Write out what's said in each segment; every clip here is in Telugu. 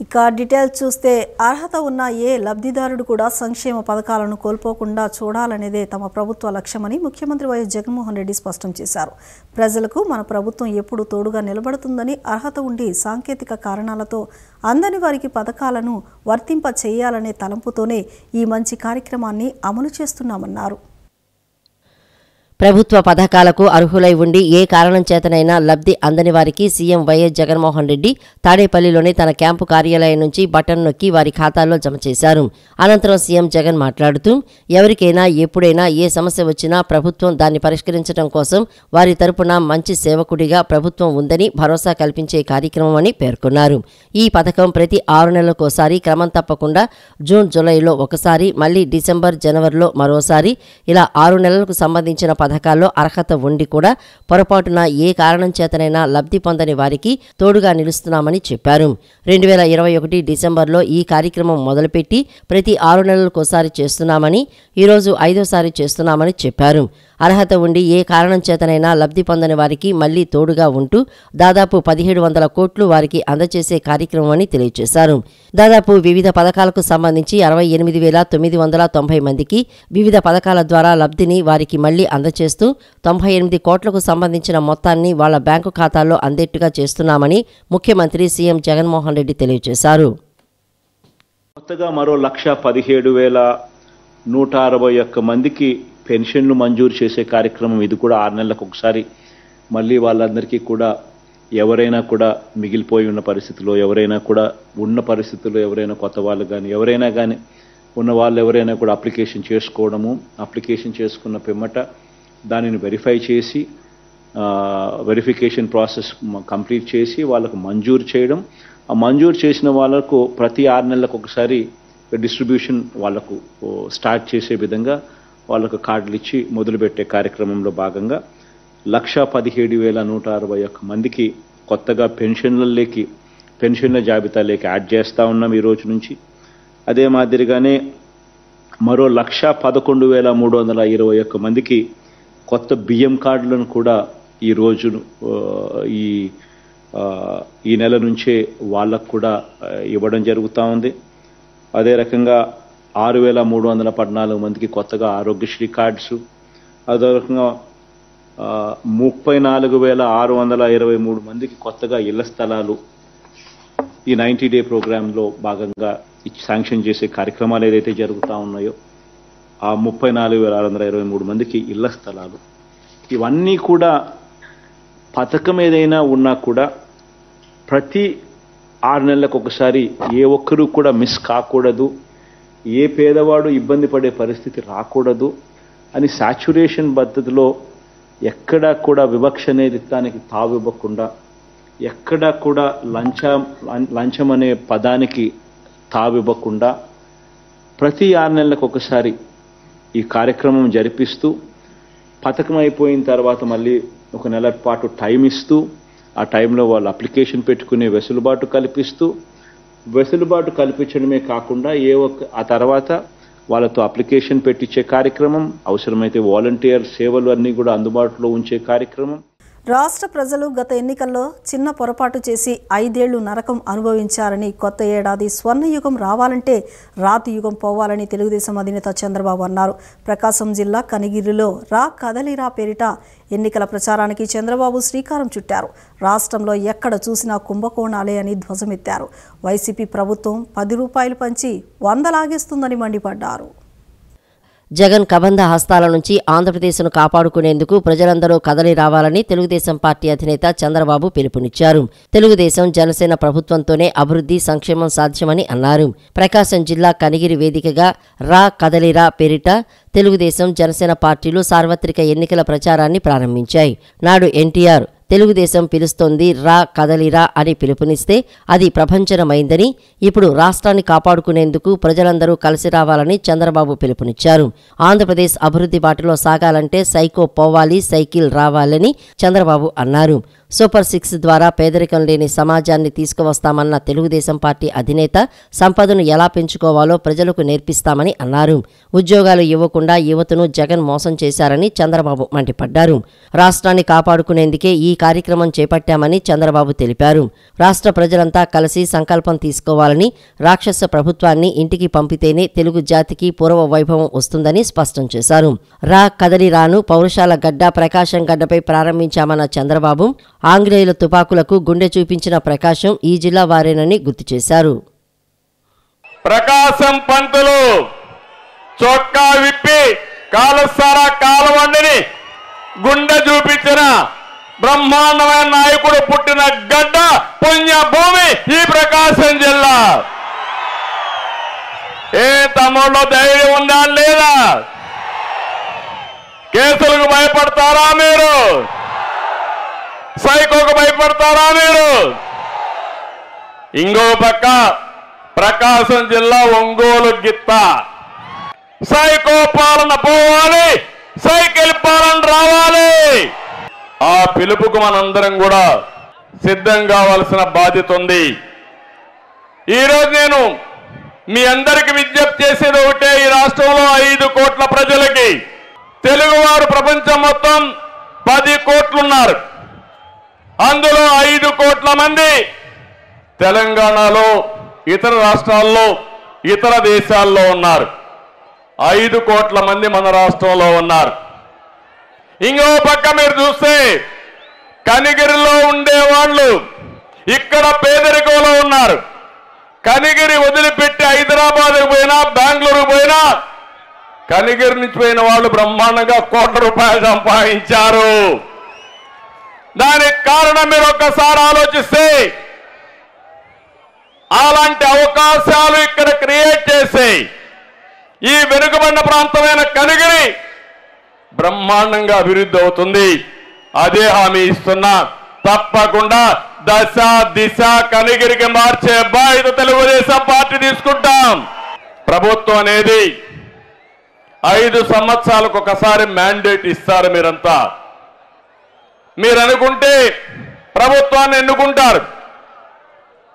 ఇక డీటెయిల్స్ చూస్తే అర్హత ఉన్న ఏ లబ్ధిదారుడు కూడా సంక్షేమ పథకాలను కోల్పోకుండా చూడాలనేదే తమ ప్రభుత్వ లక్ష్యమని ముఖ్యమంత్రి వైఎస్ జగన్మోహన్ రెడ్డి స్పష్టం చేశారు. ప్రజలకు మన ప్రభుత్వం ఎప్పుడూ తోడుగా నిలబడుతుందని, అర్హత ఉండి సాంకేతిక కారణాలతో అందని వారికి పథకాలను వర్తింప చేయాలనే తలంపుతోనే ఈ మంచి కార్యక్రమాన్ని అమలు చేస్తున్నామన్నారు. ప్రభుత్వ పథకాలకు అర్హులై ఉండి ఏ కారణం చేతనైనా లబ్ధి అందని వారికి సీఎం వైఎస్ జగన్మోహన్ రెడ్డి తాడేపల్లిలోని తన క్యాంపు కార్యాలయం నుంచి బటన్ నొక్కి వారి ఖాతాల్లో జమ చేశారు. అనంతరం సీఎం జగన్ మాట్లాడుతూ, ఎవరికైనా ఎప్పుడైనా ఏ సమస్య వచ్చినా ప్రభుత్వం దాన్ని పరిష్కరించడం కోసం వారి తరపున మంచి సేవకుడిగా ప్రభుత్వం ఉందని భరోసా కల్పించే కార్యక్రమమని పేర్కొన్నారు. ఈ పథకం ప్రతి 6 నెలలకోసారి క్రమం తప్పకుండా జూన్, జూలైలో ఒకసారి, మళ్లీ డిసెంబర్, జనవరిలో మరోసారి ఇలా 6 నెలలకు సంబంధించిన పథకాల్లో అర్హత ఉండి కూడా పొరపాటున ఏ కారణం చేతనైనా లబ్ధి పొందని వారికి తోడుగా నిలుస్తున్నామని చెప్పారు. 2021 డిసెంబర్లో ఈ కార్యక్రమం మొదలుపెట్టి ప్రతి 6 నెలలకోసారి చేస్తున్నామని, ఈరోజు 5వసారి చేస్తున్నామని చెప్పారు. అర్హత ఉండి ఏ కారణం చేతనైనా లబ్ధి పొందని వారికి మళ్లీ తోడుగా ఉంటూ దాదాపు 1700 కోట్లు వారికి అందజేసే కార్యక్రమం అని తెలియజేశారు. దాదాపు వివిధ పథకాలకు సంబంధించి 68,990 మందికి వివిధ పథకాల ద్వారా లబ్ధిని వారికి మళ్లీ అందజేస్తూ 98 కోట్లకు సంబంధించిన మొత్తాన్ని వాళ్ల బ్యాంకు ఖాతాల్లో అందేట్టుగా చేస్తున్నామని ముఖ్యమంత్రి సీఎం జగన్మోహన్ రెడ్డి తెలియజేశారు. కొత్తగా మరో 1,17,161 మందికి పెన్షన్లు మంజూరు చేసే కార్యక్రమం ఇది కూడా 6 నెలలకు ఒకసారి. మళ్ళీ వాళ్ళందరికీ కూడా ఎవరైనా కూడా మిగిలిపోయి ఉన్న పరిస్థితుల్లో, ఎవరైనా కూడా ఉన్న పరిస్థితుల్లో, ఎవరైనా కొత్త వాళ్ళు కానీ ఎవరైనా కానీ ఉన్న వాళ్ళు ఎవరైనా కూడా అప్లికేషన్ చేసుకోవడము, అప్లికేషన్ చేసుకున్న పిమ్మట దానిని వెరిఫై చేసి వెరిఫికేషన్ ప్రాసెస్ కంప్లీట్ చేసి వాళ్ళకు మంజూరు చేయడం, ఆ మంజూరు చేసిన వాళ్ళకు ప్రతి 6 నెలలకు ఒకసారి డిస్ట్రిబ్యూషన్ వాళ్ళకు స్టార్ట్ చేసే విధంగా వాళ్ళకు కార్డులు ఇచ్చి మొదలుపెట్టే కార్యక్రమంలో భాగంగా 1,17,161 మందికి కొత్తగా పెన్షన్ల జాబితాలోకి యాడ్ చేస్తూ ఉన్నాం ఈ రోజు నుంచి. అదే మాదిరిగానే మరో 1,11,321 మందికి కొత్త బియ్యం కార్డులను కూడా ఈ రోజు ఈ నెల నుంచే వాళ్ళకు కూడా ఇవ్వడం జరుగుతూ ఉంది. అదే రకంగా 6,314 మందికి కొత్తగా ఆరోగ్యశ్రీ కార్డ్స్, అదే రకంగా 34,623 మందికి కొత్తగా ఇళ్ల స్థలాలు ఈ 90 డే ప్రోగ్రాంలో భాగంగా శాంక్షన్ చేసే కార్యక్రమాలు ఏదైతే జరుగుతూ ఉన్నాయో ఆ 34,623 మందికి ఇళ్ల స్థలాలు, ఇవన్నీ కూడా పథకం ఏదైనా ఉన్నా కూడా ప్రతి 6 నెలలకు ఒకసారి ఏ ఒక్కరూ కూడా మిస్ కాకూడదు, ఏ పేదవాడు ఇబ్బంది పడే పరిస్థితి రాకూడదు అని సాచ్యురేషన్ పద్ధతిలో ఎక్కడా కూడా వివక్ష అనేది దానికి తావివ్వకుండా, ఎక్కడా కూడా లంచం అనే పదానికి తావివ్వకుండా ప్రతి 6 నెలలకు ఒకసారి ఈ కార్యక్రమం జరిపిస్తూ పథకం అయిపోయిన తర్వాత మళ్ళీ 1 నెల పాటు టైం ఇస్తూ ఆ టైంలో వాళ్ళు అప్లికేషన్ పెట్టుకునే వెసులుబాటు కల్పించడమే కాకుండా ఆ తర్వాత వాళ్ళతో అప్లికేషన్ పెట్టించే కార్యక్రమం, అవసరమైతే వాలంటీర్ సేవలు అన్నీ కూడా అందుబాటులో ఉంచే కార్యక్రమం. రాష్ట్ర ప్రజలు గత ఎన్నికల్లో చిన్న పొరపాటు చేసి 5 ఏళ్లు నరకం అనుభవించారని, కొత్త ఏడాది స్వర్ణయుగం రావాలంటే రాతి యుగం పోవాలని తెలుగుదేశం అధినేత చంద్రబాబు అన్నారు. ప్రకాశం జిల్లా కనిగిరిలో రా కదలిరా పేరిట ఎన్నికల ప్రచారానికి చంద్రబాబు శ్రీకారం చుట్టారు. రాష్ట్రంలో ఎక్కడ చూసినా కుంభకోణాలే అని ధ్వజమెత్తారు. వైసీపీ ప్రభుత్వం 10 రూపాయలు పంచి 100 లాగేస్తుందని మండిపడ్డారు. జగన్ కబంధ హస్తాల నుంచి ఆంధ్రప్రదేశ్ను కాపాడుకునేందుకు ప్రజలందరూ కదలి రావాలని తెలుగుదేశం పార్టీ అధినేత చంద్రబాబు పిలుపునిచ్చారు. తెలుగుదేశం జనసేన ప్రభుత్వంతోనే అభివృద్ధి, సంక్షేమం సాధ్యమని అన్నారు. ప్రకాశం జిల్లా కనిగిరి వేదికగా రా కదలిరా పేరిట తెలుగుదేశం, జనసేన పార్టీలు సార్వత్రిక ఎన్నికల ప్రచారాన్ని ప్రారంభించాయి. నాడు ఎన్టీఆర్ తెలుగుదేశం పిలుస్తోంది రా కదలిరా అని పిలుపునిస్తే అది ప్రభంజనమైందని, ఇప్పుడు రాష్ట్రాన్ని కాపాడుకునేందుకు ప్రజలందరూ కలిసి రావాలని చంద్రబాబు పిలుపునిచ్చారు. ఆంధ్రప్రదేశ్ అభివృద్ధి బాటలో సాగాలంటే సైకో పోవాలి, సైకిల్ రావాలని చంద్రబాబు అన్నారు. సూపర్ 6 ద్వారా పేదరికం లేని సమాజాన్ని తీసుకువస్తామన్న తెలుగుదేశం పార్టీ అధినేత సంపదను ఎలా పెంచుకోవాలో ప్రజలకు నేర్పిస్తామని అన్నారు. ఉద్యోగాలు ఇవ్వకుండా యువతను జగన్ మోసం చేశారని చంద్రబాబు మండిపడ్డారు. రాష్ట్రాన్ని కాపాడుకునేందుకే ఈ కార్యక్రమం చేపట్టామని చంద్రబాబు తెలిపారు. రాష్ట్ర ప్రజలంతా కలిసి సంకల్పం తీసుకోవాలని, రాక్షస ప్రభుత్వాన్ని ఇంటికి పంపితేనే తెలుగు జాతికి పూర్వ వైభవం వస్తుందని స్పష్టం చేశారు. రా కదలి రాను పౌరుషాల గడ్డ ప్రకాశం గడ్డపై ప్రారంభించామన్న చంద్రబాబు ఆంగ్లేయుల తుపాకులకు గుండె చూపించిన ప్రకాశం ఈ జిల్లా వారేనని గుర్తు చేశారు. ప్రకాశం పంతులు చొక్కా విప్పి కాలుసారా కాలవండిని గుండె చూపించిన బ్రహ్మాండమైన నాయకుడు పుట్టిన గడ్డ పుణ్యభూమి ఈ ప్రకాశం జిల్లా. ఏ తమ్ముళ్ళు ధైర్యం ఉందా లేదా? కేసులకు భయపడతారా మీరు? సైకోకు భయపడతారా మీరు? ఇంకో పక్క ప్రకాశం జిల్లా ఒంగోలు గిత్త. సైకో పాలన పోవాలి, సైకిల్ పాలన రావాలి. ఆ పిలుపుకు మనందరం కూడా సిద్ధం కావాల్సిన బాధ్యత ఉంది. ఈరోజు నేను మీ అందరికి విజ్ఞప్తి చేసేది ఒకటే, ఈ రాష్ట్రంలో 5 కోట్ల ప్రజలకి, తెలుగువారు ప్రపంచం మొత్తం 10 కోట్లున్నారు. అందులో 5 కోట్ల మంది తెలంగాణలో, ఇతర రాష్ట్రాల్లో, ఇతర దేశాల్లో ఉన్నారు. 5 కోట్ల మంది మన రాష్ట్రంలో ఉన్నారు. ఇంకో పక్క మీరు చూస్తే కనిగిరిలో ఉండేవాళ్ళు ఇక్కడ పేదరికంలో ఉన్నారు. కనిగిరి వదిలిపెట్టి హైదరాబాద్కు పోయినా, బెంగళూరుకు పోయినా, కనిగిరి నుంచి పోయిన వాళ్ళు బ్రహ్మాండంగా కోట్ల రూపాయలు సంపాదించారు. దానికి కారణం మీరు ఒక్కసారి ఆలోచిస్తే, అలాంటి అవకాశాలు ఇక్కడ క్రియేట్ చేసే ఈ వెనుకబడిన ప్రాంతమైన కనిగిరి బ్రహ్మాండంగా అభివృద్ధి అవుతుంది. అదే హామీ ఇస్తున్నా. తప్పకుండా దశ దిశ కనిగిరికి మార్చే బాధ్యత తెలుగుదేశం పార్టీ తీసుకుంటాం. ప్రభుత్వం అనేది 5 సంవత్సరాలకు ఒకసారి మ్యాండేట్ ఇస్తారు. మీరంతా మీరు అనుకుంటే ప్రభుత్వాన్ని ఎన్నుకుంటారు.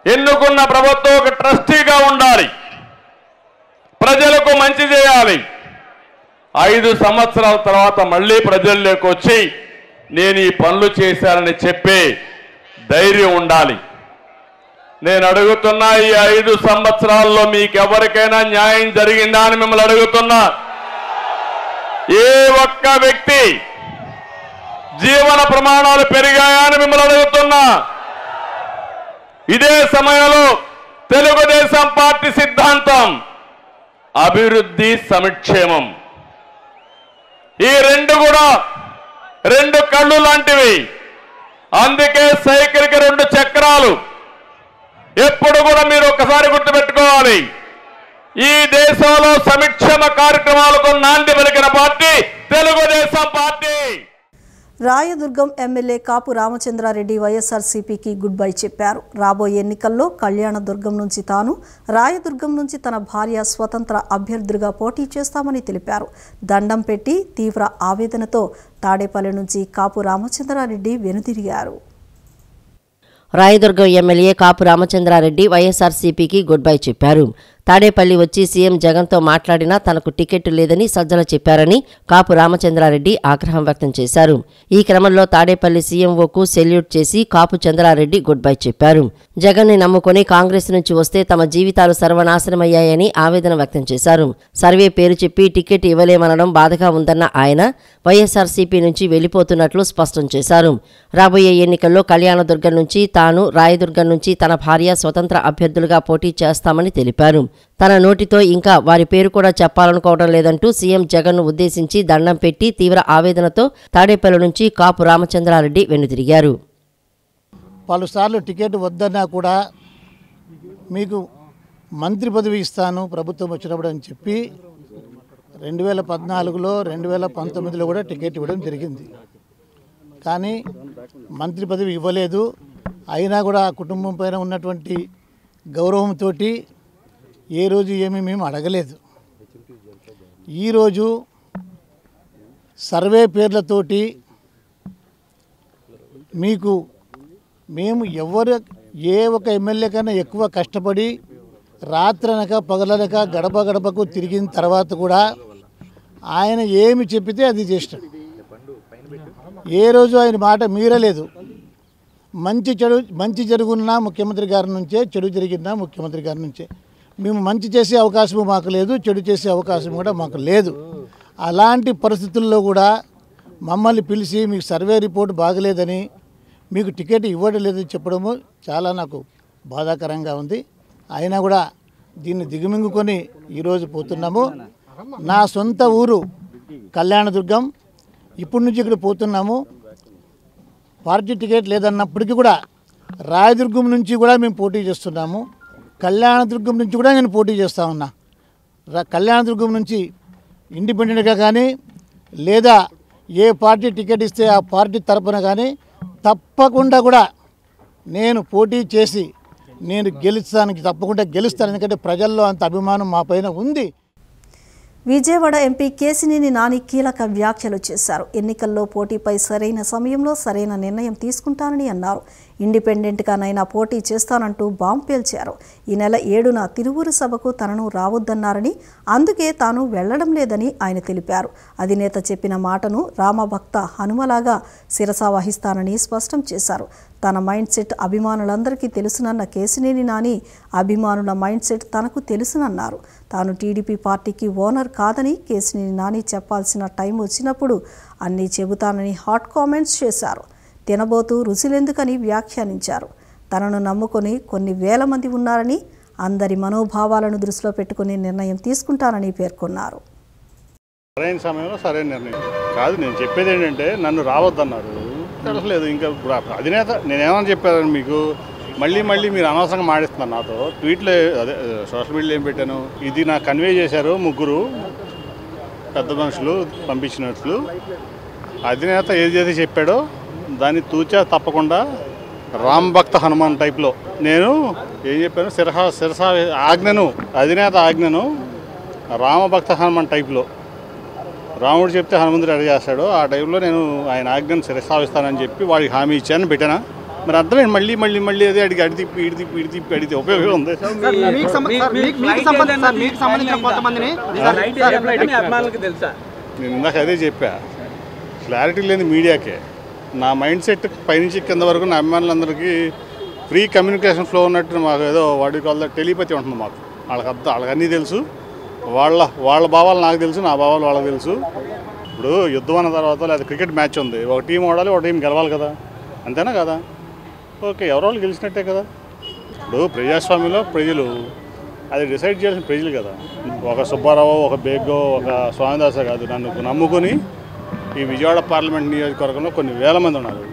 ఎన్నుకున్న ప్రభుత్వం ఒక ట్రస్టీగా ఉండాలి, ప్రజలకు మంచి చేయాలి. 5 సంవత్సరాల తర్వాత మళ్ళీ ప్రజల్లోకి వచ్చి నేను ఈ పనులు చేశానని చెప్పే ధైర్యం ఉండాలి. నేను అడుగుతున్నా, ఈ 5 సంవత్సరాల్లో మీకు ఎవరికైనా న్యాయం జరిగిందా అని మిమ్మల్ని అడుగుతున్నా. ఏ ఒక్క వ్యక్తి జీవన ప్రమాణాలు పెరిగాయా అని మిమ్మల్ని అడుగుతున్నా. ఇదే సమయంలో తెలుగుదేశం పార్టీ సిద్ధాంతం అభివృద్ధి, సంక్షేమం. ఈ రెండు కూడా 2 కళ్ళు లాంటివి. అందుకే సైకిల్కి 2 చక్రాలు. ఎప్పుడు కూడా మీరు ఒక్కసారి గుర్తుపెట్టుకోవాలి, ఈ దేశంలో సంక్షేమ కార్యక్రమాలకు నాంది పలికిన party Telugu Desam party. Rayadurgam MLA Kapu Ramachandra Reddy వైఎస్ఆర్సీపీకి గుడ్ బై చెప్పారు. రాబోయే ఎన్నికల్లో కళ్యాణదుర్గం నుంచి తాను, రాయదుర్గం నుంచి తన భార్య స్వతంత్ర అభ్యర్థులుగా పోటీ చేస్తామని తెలిపారు. దండం పెట్టి తీవ్ర ఆవేదనతో తాడేపల్లి నుంచి కాపు రామచంద్రారెడ్డి వెనుతిరిగారు. రాయదుర్గం ఎమ్మెల్యే కాపు రామచంద్రారెడ్డి వైఎస్ఆర్సీపీకి గుడ్ బై చెప్పారు. తాడేపల్లి వచ్చి సీఎం జగన్తో మాట్లాడినా తనకు టికెట్ లేదని సజ్జల చెప్పారని కాపు రామచంద్రారెడ్డి ఆగ్రహం వ్యక్తం చేశారు. ఈ క్రమంలో తాడేపల్లి సీఎంఓకు సెల్యూట్ చేసి కాపు చంద్రారెడ్డి గుడ్ బై చెప్పారు. జగన్ని నమ్ముకొని కాంగ్రెస్ నుంచి వస్తే తమ జీవితాలు సర్వనాశనమయ్యాయని ఆవేదన వ్యక్తం చేశారు. సర్వే పేరు చెప్పి టికెట్ ఇవ్వలేమనడం బాధగా ఉందన్న ఆయన వైఎస్ఆర్సీపీ నుంచి వెళ్లిపోతున్నట్లు స్పష్టం చేశారు. రాబోయే ఎన్నికల్లో కళ్యాణదుర్గం నుంచి తాను, రాయదుర్గం నుంచి తన భార్య స్వతంత్ర అభ్యర్థులుగా పోటీ చేస్తామని తెలిపారు. తన నోటితో ఇంకా వారి పేరు కూడా చెప్పాలనుకోవడం లేదంటూ సీఎం జగన్ను ఉద్దేశించి దండం పెట్టి తీవ్ర ఆవేదనతో తాడేపల్లి నుంచి కాపు రామచంద్రారెడ్డి వెనుతిరిగారు. పలుసార్లు టికెట్ వద్దన్నా కూడా మీకు మంత్రి పదవి ఇస్తాను ప్రభుత్వం వచ్చినప్పుడు అని చెప్పి 2014లో 2019లో కూడా టికెట్ ఇవ్వడం జరిగింది. కానీ మంత్రి పదవి ఇవ్వలేదు. అయినా కూడా ఆ కుటుంబం పైన ఉన్నటువంటి గౌరవంతో ఏ రోజు ఏమీ మేము అడగలేదు. ఈరోజు సర్వే పేర్లతోటి మీకు మేము ఏ ఒక ఎమ్మెల్యే కన్నా ఎక్కువ కష్టపడి రాత్రనక పగలనక గడప గడపకు తిరిగిన తర్వాత కూడా ఆయన ఏమి చెప్పితే అది చేసినాడు. ఏ రోజు ఆయన మాట మీరలేదు. మంచి జరుగున్నా ముఖ్యమంత్రి గారి నుంచే, చెడు జరిగినా ముఖ్యమంత్రి గారి నుంచే. మేము మంచి చేసే అవకాశం మాకు లేదు, చెడు చేసే అవకాశం కూడా మాకు లేదు. అలాంటి పరిస్థితుల్లో కూడా మమ్మల్ని పిలిచి మీకు సర్వే రిపోర్ట్ బాగలేదని, మీకు టికెట్ ఇవ్వడం లేదని చెప్పడము చాలా నాకు బాధాకరంగా ఉంది. అయినా కూడా దీన్ని దిగమింగుకొని ఈరోజు పోతున్నాము. నా సొంత ఊరు కళ్యాణదుర్గం. ఇప్పటి నుంచి ఇక్కడ పోతున్నాము. పార్టీ టికెట్ లేదన్నప్పటికీ కూడా రాయదుర్గం నుంచి కూడా మేము పోటీ చేస్తున్నాము. కళ్యాణదుర్గం నుంచి కూడా నేను పోటీ చేస్తూ ఉన్నా. కళ్యాణదుర్గం నుంచి ఇండిపెండెంట్గా కానీ లేదా ఏ పార్టీ టికెట్ ఇస్తే ఆ పార్టీ తరపున కానీ తప్పకుండా కూడా నేను పోటీ చేసి నేను తప్పకుండా గెలుస్తాను. ఎందుకంటే ప్రజల్లో అంత అభిమానం మా పైన ఉంది. విజయవాడ ఎంపీ కేశినేని నాని కీలక వ్యాఖ్యలు చేశారు. ఎన్నికల్లో పోటీపై సరైన సమయంలో సరైన నిర్ణయం తీసుకుంటానని అన్నారు. ఇండిపెండెంట్గానైనా పోటీ చేస్తానంటూ బాంబు పేల్చారు. ఈ నెల 7న తిరువూరు సభకు తనను రావద్దన్నారని, అందుకే తాను వెళ్లడం లేదని ఆయన తెలిపారు. అధినేత చెప్పిన మాటను రామభక్త హనుమలాగా శిరసావహిస్తానని స్పష్టం చేశారు. తన మైండ్ సెట్ అభిమానులందరికీ తెలుసునన్న కేశినేని నాని అభిమానుల మైండ్ సెట్ తనకు తెలుసునన్నారు. తాను టీడీపీ పార్టీకి ఓనర్ కాదని కేశినేని నాని చెప్పాల్సిన టైం వచ్చినప్పుడు అన్నీ చెబుతానని హాట్ కామెంట్స్ చేశారు. తినబోతూ రుచులెందుకని వ్యాఖ్యానించారు. తనను నమ్ముకొని కొన్ని వేల మంది ఉన్నారని, అందరి మనోభావాలను దృష్టిలో పెట్టుకుని నిర్ణయం తీసుకుంటానని పేర్కొన్నారు. సరైన సమయంలో సరైన నిర్ణయం కాదు. నేను చెప్పేది ఏంటంటే నన్ను రావద్దన్నారు, తెలుసలేదు. ఇంకా అధినేత నేనేమని చెప్పాను మీకు, మళ్ళీ మీరు అనవసరంగా మాడిస్తున్నారు నాతో. ట్వీట్లో అదే సోషల్ మీడియాలో ఏం పెట్టాను, ఇది నాకు కన్వే చేశారు 3 పెద్ద మనుషులు పంపించినట్లు. అధినేత ఏదైతే చెప్పాడో దాన్ని తూచా తప్పకుండా రామ్ భక్త హనుమాన్ టైప్లో నేను ఏం చెప్పాను, శిరసా ఆజ్ఞను, అధినేత ఆజ్ఞను రామభక్త హనుమాన్ టైప్లో, రాముడు చెప్తే హనుమంతుడు ఎడ చేస్తాడో ఆ టైంలో నేను ఆయన ఆజ్ఞను శిరసావిస్తానని చెప్పి వాడికి హామీ ఇచ్చాను, పెట్టానా. మరి అర్థమే మళ్ళీ అదే అడిగి అడిగితే ఉపయోగం ఉంది. నేను ఇందాక అదే చెప్పా, క్లారిటీ లేని మీడియాకే. నా మైండ్ సెట్ పైనుంచి కింద వరకు నా అభిమానులందరికీ ఫ్రీ కమ్యూనికేషన్ ఫ్లో ఉన్నట్టు మాకు ఏదో వాడికి వాళ్ళ టెలిపతి ఉంటుంది. మాకు వాళ్ళకి అన్నీ తెలుసు. వాళ్ళ భావాలు నాకు తెలుసు, నా భావాలు వాళ్ళకి తెలుసు. ఇప్పుడు యుద్ధం అన్న తర్వాత లేదా క్రికెట్ మ్యాచ్ ఉంది, ఒక టీం ఓడాలి, ఒక టీం గెలవాలి కదా, అంతేనా కదా? ఓకే, ఎవరో వాళ్ళు గెలిచినట్టే కదా. ఇప్పుడు ప్రజాస్వామ్యంలో ప్రజలు అది డిసైడ్ చేయాల్సిన ప్రజలు కదా. ఒక సుబ్బారావు, ఒక బేగ్గో, ఒక స్వామిదాస కాదు. నన్ను నమ్ముకొని ఈ విజయవాడ పార్లమెంట్ నియోజకవర్గంలో కొన్ని వేల మంది ఉన్నారు.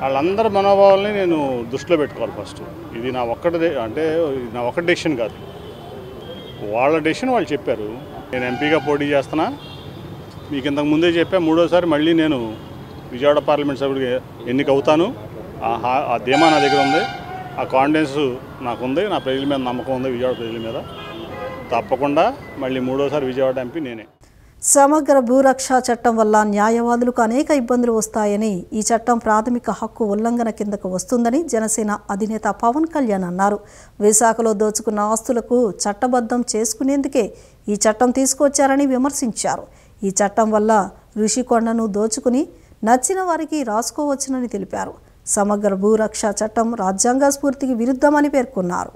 వాళ్ళందరి మనోభావాలని నేను దృష్టిలో పెట్టుకోవాలి ఫస్ట్. ఇది నా ఒక్కటి డెసిషన్ కాదు, వాళ్ళ డెసిషన్ వాళ్ళు చెప్పారు. నేను ఎంపీగా పోటీ చేస్తున్నా, మీకు ఇంతకు ముందే చెప్పా, 3వసారి మళ్ళీ నేను విజయవాడ పార్లమెంట్ సభ్యుడికి ఎన్నిక అవుతాను. ఆ ధీమా నా దగ్గర ఉంది, ఆ కాన్ఫిడెన్స్ నాకుంది, నా ప్రజల మీద నమ్మకం ఉంది, విజయవాడ ప్రజల మీద. తప్పకుండా మళ్ళీ 3వసారి విజయవాడ ఎంపీ నేనే. సమగ్ర భూరక్ష చట్టం వల్ల న్యాయవాదులకు అనేక ఇబ్బందులు వస్తాయని, ఈ చట్టం ప్రాథమిక హక్కు ఉల్లంఘన కిందకు వస్తుందని జనసేన అధినేత పవన్ కళ్యాణ్ అన్నారు. విశాఖలో దోచుకున్న ఆస్తులకు చట్టబద్ధం చేసుకునేందుకే ఈ చట్టం తీసుకొచ్చారని విమర్శించారు. ఈ చట్టం వల్ల ఋషికొండను దోచుకుని నచ్చిన వారికి రాసుకోవచ్చునని తెలిపారు. సమగ్ర భూరక్ష చట్టం రాజ్యాంగ స్ఫూర్తికి విరుద్ధమని పేర్కొన్నారు.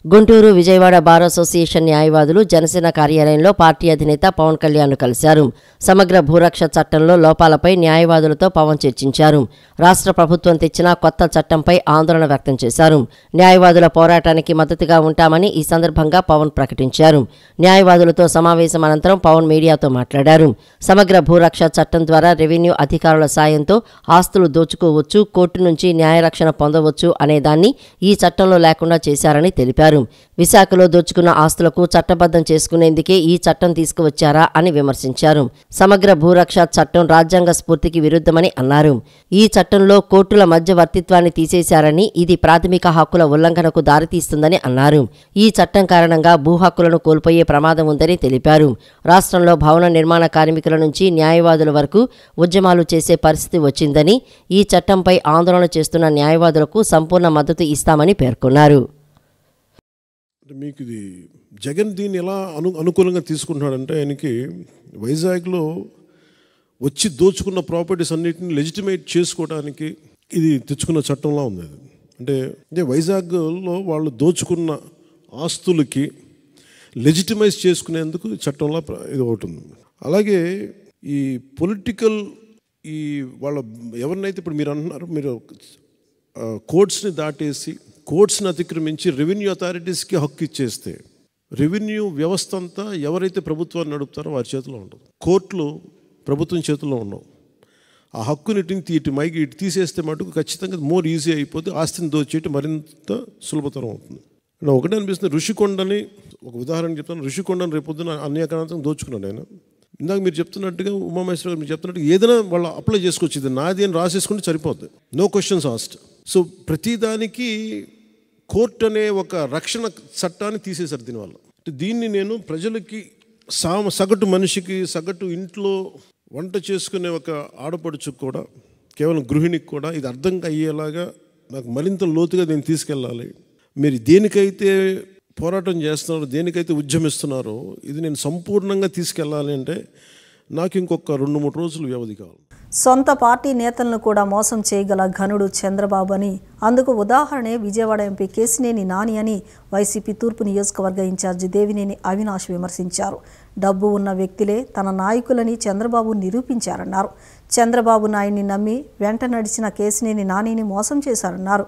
గుంటూరు విజయవాడ బార్ అసోసియేషన్ న్యాయవాదులు జనసేన కార్యాలయంలో పార్టీ అధినేత పవన్ కళ్యాణ్ను కలిశారు. సమగ్ర భూరక్ష చట్టంలో లోపాలపై న్యాయవాదులతో పవన్ చర్చించారు. రాష్ట్ర ప్రభుత్వం తెచ్చిన కొత్త చట్టంపై ఆందోళన వ్యక్తం చేశారు. న్యాయవాదుల పోరాటానికి మద్దతుగా ఉంటామని ఈ సందర్భంగా పవన్ ప్రకటించారు. న్యాయవాదులతో సమావేశం అనంతరం పవన్ మీడియాతో మాట్లాడారు. సమగ్ర భూరక్ష చట్టం ద్వారా రెవెన్యూ అధికారుల సాయంతో ఆస్తులు దోచుకోవచ్చు, కోర్టు నుంచి న్యాయరక్షణ పొందవచ్చు అనేదాన్ని ఈ చట్టంలో లేకుండా చేశారని తెలిపారు. అన్నారు. విశాఖలో దోచుకున్న ఆస్తులకు చట్టబద్ధం చేసుకునేందుకే ఈ చట్టం తీసుకువచ్చారా అని విమర్శించారు. సమగ్ర భూరక్ష చట్టం రాజ్యాంగ స్ఫూర్తికి విరుద్ధమని అన్నారు. ఈ చట్టంలో కోర్టుల మధ్యవర్తిత్వాన్ని తీసేశారని, ఇది ప్రాథమిక హక్కుల ఉల్లంఘనకు దారితీస్తుందని అన్నారు. ఈ చట్టం కారణంగా భూ హక్కులను కోల్పోయే ప్రమాదం ఉందని తెలిపారు. రాష్ట్రంలో భవన నిర్మాణ కార్మికుల నుంచి న్యాయవాదుల వరకు ఉద్యమాలు చేసే పరిస్థితి వచ్చిందని, ఈ చట్టంపై ఆందోళన చేస్తున్న న్యాయవాదులకు సంపూర్ణ మద్దతు ఇస్తామని పేర్కొన్నారు. మీకు ఇది జగన్ దీన్ని ఎలా అనుకూలంగా తీసుకుంటున్నాడంటే, ఆయనకి వైజాగ్లో వచ్చి దోచుకున్న ప్రాపర్టీస్ అన్నిటిని లెజిటిమేట్ చేసుకోవడానికి ఇది తెచ్చుకున్న చట్టంలా ఉంది. అంటే వైజాగ్లో వాళ్ళు దోచుకున్న ఆస్తులకి లెజిటిమైజ్ చేసుకునేందుకు చట్టంలా ఇది ఒకటి ఉంది. అలాగే ఈ పొలిటికల్ వాళ్ళ ఎవరినైతే ఇప్పుడు మీరు అంటున్నారు, మీరు కోర్ట్స్ని దాటేసి కోర్ట్స్ని అతిక్రమించి రెవెన్యూ అథారిటీస్కి హక్కు ఇచ్చేస్తే రెవెన్యూ వ్యవస్థ అంతా ఎవరైతే ప్రభుత్వాన్ని నడుపుతారో వారి చేతిలో ఉండదు. కోర్టులు ప్రభుత్వం చేతిలో ఉండవు. ఆ హక్కుని ఇటు తీసేస్తే మటుకు ఖచ్చితంగా మోర్ ఈజీ అయిపోతే ఆస్తిని దోచేయటం మరింత సులభతరం అవుతుంది. ఒకటే అనిపిస్తుంది, ఋషికొండని ఒక ఉదాహరణ చెప్తాను. ఋషికొండని రేపొద్దున అన్యాక్రాంతం దోచుకున్నాడు ఆయన. ఇందాక మీరు చెప్తున్నట్టుగా ఉమామహేశ్వర గారు మీరు చెప్తున్నట్టుగా ఏదైనా వాళ్ళు అప్లై చేసుకోవచ్చు. ఇది నాది అని రాసేసుకుంటే సరిపోద్ది, నో క్వశ్చన్స్ ఆస్క్డ్. సో ప్రతిదానికి కోర్టు అనే ఒక రక్షణ చట్టాన్ని తీసేశారు దీనివల్ల. దీన్ని నేను ప్రజలకి సగటు మనిషికి, సగటు ఇంట్లో వంట చేసుకునే ఒక ఆడపడుచుకు కూడా, కేవలం గృహిణికి కూడా ఇది అర్థం అయ్యేలాగా నాకు మరింత లోతుగా నేను తీసుకెళ్ళాలి. మీరు దేనికైతే పోరాటం చేస్తున్నారో, దేనికైతే ఉద్యమిస్తున్నారో ఇది నేను సంపూర్ణంగా తీసుకెళ్ళాలి అంటే నాకు ఇంకొక 2-3 రోజులు వ్యవధి కావాలి. సొంత పార్టీ నేతలను కూడా మోసం చేయగల ఘనుడు చంద్రబాబు అని, అందుకు ఉదాహరణే విజయవాడ ఎంపీ కేశినేని నాని అని వైసీపీ తూర్పు నియోజకవర్గ ఇన్ఛార్జి దేవినేని అవినాష్ విమర్శించారు. డబ్బు ఉన్న వ్యక్తులే తన నాయకులని చంద్రబాబు నిరూపించారన్నారు. చంద్రబాబు నాయుడిని నమ్మి వెంట నడిచిన కేశినేని నానిని మోసం చేశారన్నారు.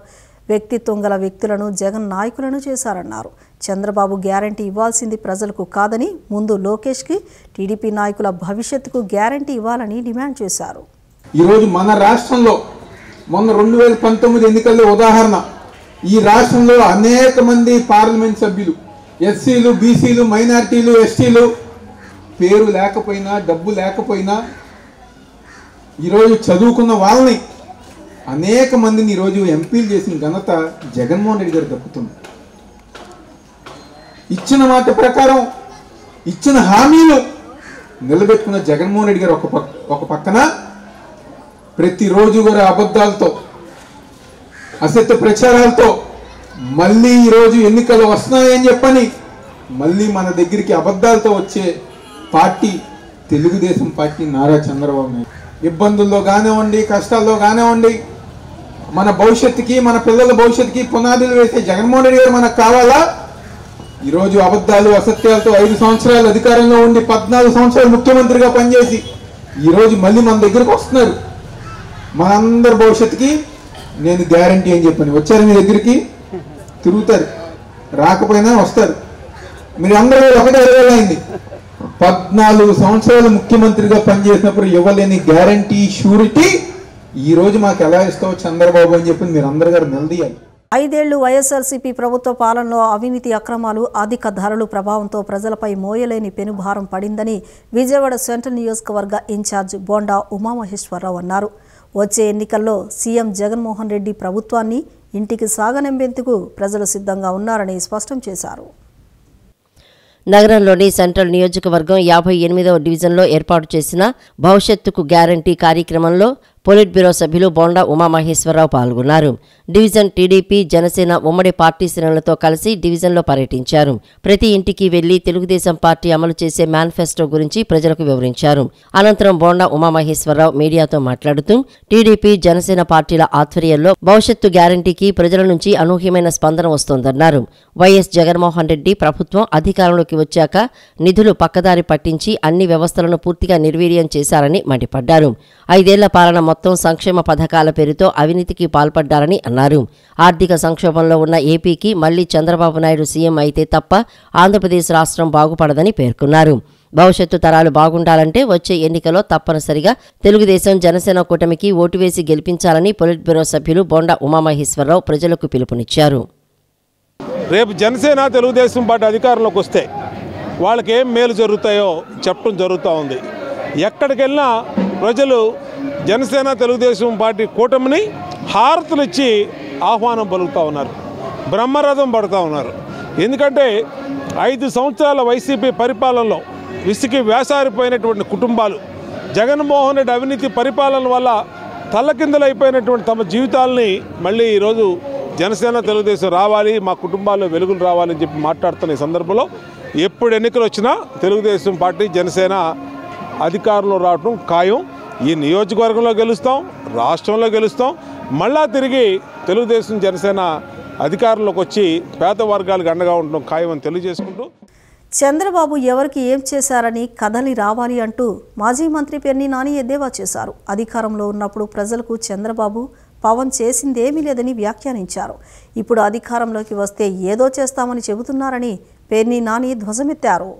వ్యక్తిత్వం గల వ్యక్తులను జగన్ నాయకులను చేశారన్నారు. చంద్రబాబు గ్యారంటీ ఇవ్వాల్సింది ప్రజలకు కాదని, ముందు లోకేష్కి టీడీపీ నాయకుల భవిష్యత్తుకు గ్యారంటీ ఇవ్వాలని డిమాండ్ చేశారు. ఈరోజు మన రాష్ట్రంలో మొన్న 2019 ఎన్నికల్లో ఉదాహరణ, ఈ రాష్ట్రంలో అనేక మంది పార్లమెంట్ సభ్యులు ఎస్సీలు, బీసీలు, మైనారిటీలు, ఎస్టీలు పేరు లేకపోయినా, డబ్బు లేకపోయినా ఈరోజు చదువుకున్న వాళ్ళని అనేక మందిని ఈరోజు ఎంపీలు చేసిన ఘనత జగన్మోహన్ రెడ్డి గారు దక్కుతుంది. ఇచ్చిన మాట ప్రకారం ఇచ్చిన హామీలు నిలబెట్టుకున్న జగన్మోహన్ రెడ్డి గారు ఒక పక్కన ప్రతిరోజు కూడా అబద్ధాలతో, అసత్య ప్రచారాలతో మళ్ళీ ఈరోజు ఎన్నికలు వస్తున్నాయని చెప్పని మళ్ళీ మన దగ్గరికి అబద్ధాలతో వచ్చే పార్టీ తెలుగుదేశం పార్టీ, నారా చంద్రబాబు నాయుడు. ఇబ్బందుల్లో కానివ్వండి, కష్టాల్లో కానివ్వండి, మన భవిష్యత్తుకి, మన పిల్లల భవిష్యత్తుకి పునాదులు వేసే జగన్మోహన్ రెడ్డి గారు మనకు కావాలా? ఈరోజు అబద్ధాలు, అసత్యాలతో 5 సంవత్సరాలు అధికారంలో ఉండి 14 సంవత్సరాలు ముఖ్యమంత్రిగా పనిచేసి ఈరోజు మళ్ళీ మన దగ్గరకు వస్తున్నారు. మనందరి భవిష్యత్తుకి నేను గ్యారంటీ అని చెప్పని వచ్చారు. మీ దగ్గరికి తిరుగుతారు, రాకపోయినా వస్తారు. మీరు అందరూ ఒకటే అడగాలైంది, 14 సంవత్సరాలు ముఖ్యమంత్రిగా పనిచేసినప్పుడు ఇవ్వలేని గ్యారంటీ, షూరిటీ ఈ రోజు మాకు ఎలా ఇస్తావు చంద్రబాబు అని చెప్పి మీరు అందరు గారు నిలదీయాలి. 5 ఏళ్లు వైఎస్ఆర్సీపీ ప్రభుత్వ పాలనలో అవినీతి అక్రమాలు, అధిక ధరలు ప్రభావంతో ప్రజలపై మోయలేని పెనుభారం పడిందని విజయవాడ సెంట్రల్ నియోజకవర్గ ఇన్ఛార్జ్ బోండా ఉమామహేశ్వరరావు అన్నారు. వచ్చే ఎన్నికల్లో సీఎం జగన్మోహన్ రెడ్డి ప్రభుత్వాన్ని ఇంటికి సాగనంపేందుకు ప్రజలు సిద్ధంగా ఉన్నారని స్పష్టం చేశారు. నగరంలోని సెంట్రల్ నియోజకవర్గం 58వ డివిజన్లో ఏర్పాటు చేసిన భవిష్యత్తుకు గ్యారంటీ కార్యక్రమంలో పొలిట్ బ్యూరో సభ్యులు బోండా ఉమామహేశ్వరరావు పాల్గొన్నారు. డివిజన్ టీడీపీ, జనసేన ఉమ్మడి పార్టీ శ్రేణులతో కలిసి డివిజన్లో పర్యటించారు. ప్రతి ఇంటికి వెళ్లి తెలుగుదేశం పార్టీ అమలు చేసే మేనిఫెస్టో గురించి ప్రజలకు వివరించారు. అనంతరం బోండా ఉమామహేశ్వరరావు మీడియాతో మాట్లాడుతూ టీడీపీ, జనసేన పార్టీల ఆధ్వర్యంలో భవిష్యత్తు గ్యారంటీకి ప్రజల నుంచి అనూహ్యమైన స్పందన వస్తోందన్నారు. వైఎస్ జగన్మోహన్ రెడ్డి ప్రభుత్వం అధికారంలోకి వచ్చాక నిధులు పక్కదారి పట్టించి అన్ని వ్యవస్థలను పూర్తిగా నిర్వీర్యం చేశారని మండిపడ్డారు. 5 ఏళ్ల పాలన మొత్తం సంక్షేమ పథకాల పేరుతో అవినీతికి పాల్పడ్డారని అన్నారు. ఆర్థిక సంక్షోభంలో ఉన్న ఏపీకి మళ్లీ చంద్రబాబు నాయుడు సీఎం అయితే తప్ప ఆంధ్రప్రదేశ్ రాష్ట్రం బాగుపడదని పేర్కొన్నారు. భవిష్యత్తు తరాలు బాగుండాలంటే వచ్చే ఎన్నికలో తప్పనిసరిగా తెలుగుదేశం, జనసేన కూటమికి ఓటు వేసి గెలిపించాలని పొలిట్ బ్యూరో సభ్యులు బోండా ఉమామహేశ్వరరావు ప్రజలకు పిలుపునిచ్చారు. రేపు జనసేన తెలుగుదేశం పార్టీ అధికారంలోకి వస్తే వాళ్ళకి ఏం మేలు జరుగుతాయో చెప్పడం జరుగుతూ ఉంది. ఎక్కడికి వెళ్ళినా ప్రజలు జనసేన తెలుగుదేశం పార్టీ కూటమిని హారతులు ఇచ్చి ఆహ్వానం పలుకుతూ ఉన్నారు, బ్రహ్మరథం పడుతూ ఉన్నారు. ఎందుకంటే 5 సంవత్సరాల వైసీపీ పరిపాలనలో విసిగి వేసారిపోయినటువంటి కుటుంబాలు జగన్మోహన్ రెడ్డి అవినీతి పరిపాలన వల్ల తల్లకిందలైపోయినటువంటి తమ జీవితాలని మళ్ళీ ఈరోజు జనసేన తెలుగుదేశం రావాలి, మా కుటుంబాల్లో వెలుగులు రావాలని చెప్పి మాట్లాడుతున్న ఈ సందర్భంలో ఎప్పుడు ఎన్నికలు వచ్చినా తెలుగుదేశం పార్టీ జనసేన అధికారంలో రావడం ఖాయం. ఈ నియోజకవర్గంలో గెలుస్తాం, రాష్ట్రంలో గెలుస్తాం, మళ్ళా తిరిగి తెలుగుదేశం జనసేన అధికారంలోకి వచ్చి పేద వర్గాలకు అండగా ఉండడం ఖాయం అని తెలియజేసుకుంటూ చంద్రబాబు ఎవరికి ఏం చేశారని కదలి రావాలి అంటూ మాజీ మంత్రి పేర్ని నాని ఎద్దేవా చేశారు. అధికారంలో ఉన్నప్పుడు ప్రజలకు చంద్రబాబు పవన్ చేసిందేమీ లేదని వ్యాఖ్యానించారు. ఇప్పుడు అధికారంలోకి వస్తే ఏదో చేస్తామని చెబుతున్నారని పేర్ని నాని ధ్వజమెత్తారు.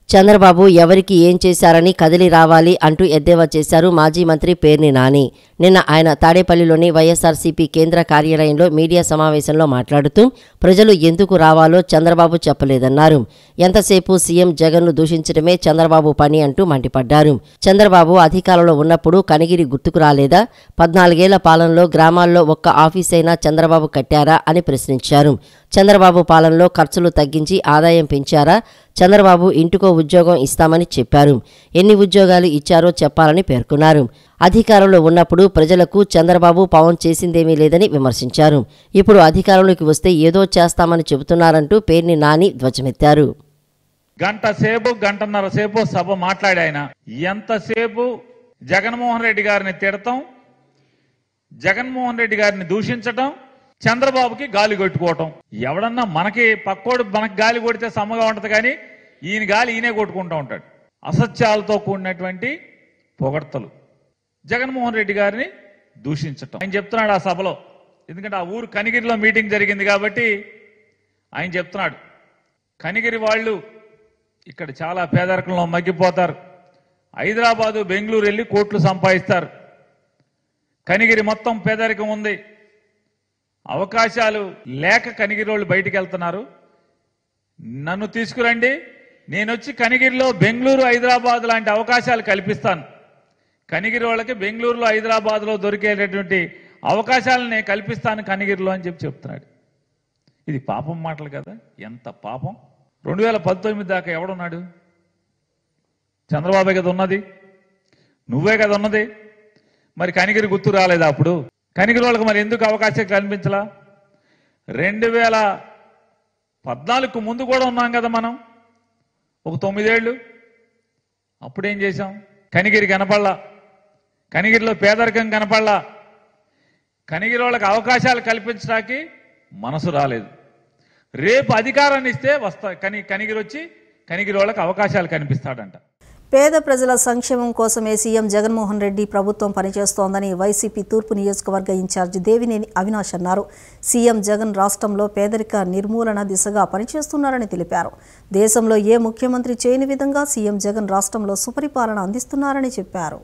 చంద్రబాబు ఎవరికి ఏం చేశారని కదిలి రావాలి అంటూ ఎద్దేవా చేశారు మాజీ మంత్రి పేర్ని నాని. నిన్న ఆయన తాడేపల్లిలోని వైఎస్ఆర్సీపీ కేంద్ర కార్యాలయంలో మీడియా సమావేశంలో మాట్లాడుతూ ప్రజలు ఎందుకు రావాలో చంద్రబాబు చెప్పలేదన్నారు. ఎంతసేపు సీఎం జగన్ను దూషించడమే చంద్రబాబు పని అంటూ మండిపడ్డారు. చంద్రబాబు అధికారంలో ఉన్నప్పుడు కనిగిరి గుర్తుకు రాలేదా? 14 ఏళ్ల పాలనలో గ్రామాల్లో ఒక్క ఆఫీస్ అయినా చంద్రబాబు కట్టారా అని ప్రశ్నించారు. చంద్రబాబు పాలనలో ఖర్చులు తగ్గించి ఆదాయం పెంచారా? చంద్రబాబు ఇంటికో ఉద్యోగం ఇస్తామని చెప్పారు. ఎన్ని ఉద్యోగాలు ఇచ్చారో చెప్పాలని పేర్కొన్నారు. అధికారంలో ఉన్నప్పుడు ప్రజలకు చంద్రబాబు పవన్ చేసిందేమీ లేదని విమర్శించారు. ఇప్పుడు అధికారంలోకి వస్తే ఏదో చేస్తామని చెబుతున్నారంటూ పేర్ని నాని ధ్వజమెత్తారు. గంటన్నర సేపు సభ మాట్లాడి ఆయన ఎంతసేపు జగన్మోహన్ రెడ్డి గారిని తిడతాం, జగన్మోహన్ రెడ్డి గారిని దూషించటం, చంద్రబాబుకి గాలి కొట్టుకోవటం. ఎవడన్నా మనకి పక్కోడు మనకి గాలి కొడితే సమ్మగా ఉంటది, కానీ ఈయన గాలి ఈయనే కొట్టుకుంటూ ఉంటాడు. అసత్యాలతో కూడినటువంటి పొగడ్తలు, జగన్మోహన్ రెడ్డి గారిని దూషించటం. ఆయన చెప్తున్నాడు ఆ సభలో, ఎందుకంటే ఆ ఊరు కనిగిరిలో మీటింగ్ జరిగింది కాబట్టి ఆయన చెప్తున్నాడు, కనిగిరి వాళ్ళు ఇక్కడ చాలా పేదరికంలో మగ్గిపోతారు, హైదరాబాదు బెంగళూరు వెళ్ళి కోట్లు సంపాదిస్తారు, కనిగిరి మొత్తం పేదరికం ఉంది, అవకాశాలు లేక కనిగిరి వాళ్ళు బయటికి వెళ్తున్నారు, నన్ను తీసుకురండి, నేను వచ్చి కనిగిరిలో బెంగళూరు హైదరాబాద్ లాంటి అవకాశాలు కల్పిస్తాను, కనిగిరి వాళ్ళకి బెంగళూరులో హైదరాబాద్లో దొరికేటటువంటి అవకాశాలను నేను కల్పిస్తాను కనిగిరిలో అని చెప్తున్నాడు. ఇది పాపం మాటలు కదా, ఎంత పాపం. 2019 దాకా ఎవడున్నాడు? చంద్రబాబే కదా ఉన్నది, నువ్వే కదా ఉన్నది. మరి కనిగిరి గుర్తు రాలేదా? అప్పుడు కనిగిరి వాళ్ళకి మరి ఎందుకు అవకాశం కనిపించలా? 2014 ముందు కూడా ఉన్నాం కదా మనం, ఒక 9 ఏళ్ళు. అప్పుడేం చేశాం? కనిగిరి కనపడలా, కనిగిరిలో పేదరికం కనపడలా, కనిగిరి వాళ్ళకి అవకాశాలు కల్పించడానికి మనసు రాలేదు. రేపు అధికారాన్ని ఇస్తే కనిగిరి వచ్చి కనిగిరి వాళ్ళకి అవకాశాలు కనిపిస్తాడంట. పేద ప్రజల సంక్షేమం కోసమే సీఎం జగన్మోహన్ రెడ్డి ప్రభుత్వం పనిచేస్తోందని వైసీపీ తూర్పు నియోజకవర్గ ఇన్ఛార్జి దేవినేని అవినాష్ అన్నారు. సీఎం జగన్ రాష్ట్రంలో పేదరిక నిర్మూలన దిశగా పనిచేస్తున్నారని తెలిపారు. దేశంలో ఏ ముఖ్యమంత్రి చేయని విధంగా సీఎం జగన్ రాష్ట్రంలో సుపరిపాలన అందిస్తున్నారని చెప్పారు.